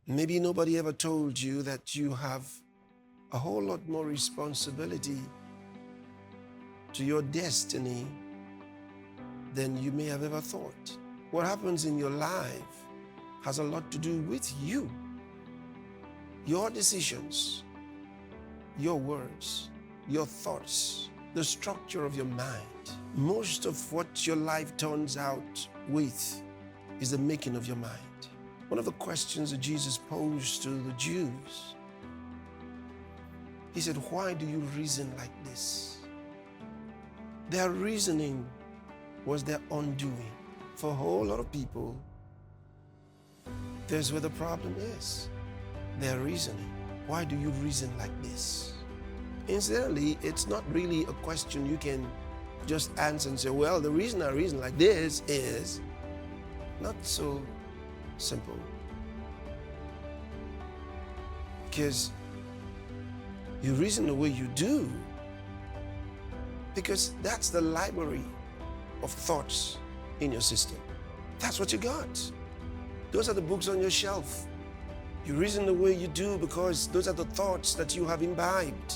Maybe nobody ever told you that you have a whole lot more responsibility to your destiny than you may have ever thought. What happens in your life has a lot to do with you, your decisions, your words, your thoughts, the structure of your mind. Most of what your life turns out with is the making of your mind. One of the questions that Jesus posed to the Jews, he said, why do you reason like this? Their reasoning was their undoing. For a whole lot of people, there's where the problem is. Their reasoning. Why do you reason like this? Incidentally, it's not really a question you can just answer and say, well, the reason I reason like this is not so simple. Because you reason the way you do because that's the library of thoughts in your system. That's what you got. Those are the books on your shelf. You reason the way you do because those are the thoughts that you have imbibed.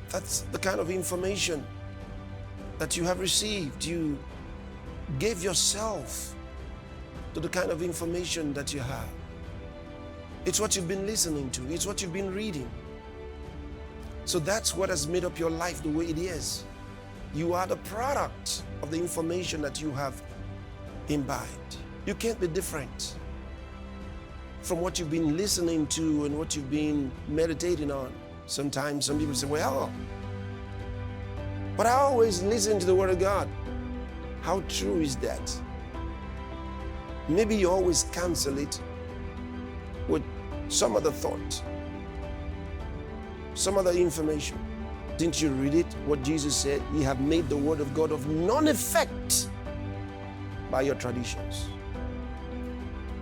That's the kind of information that you have received. You gave yourself to the kind of information that you have. It's what you've been listening to. It's what you've been reading. So that's what has made up your life the way it is. You are the product of the information that you have imbibed. You can't be different from what you've been listening to and what you've been meditating on. Sometimes some people say, well, but I always listen to the Word of God. How true is that? Maybe you always cancel it with some other thought, some other information. Didn't you read it? What Jesus said, ye have made the Word of God of none effect by your traditions.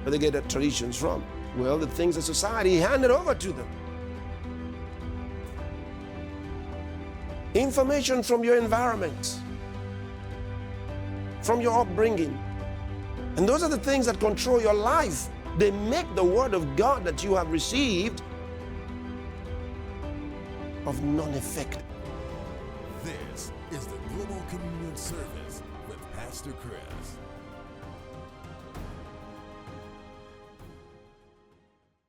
Where they get their traditions from? Well, the things of society handed over to them. Information from your environment, from your upbringing. And those are the things that control your life. They make the Word of God that you have received of none effect. This is the Global Communion Service with Pastor Chris.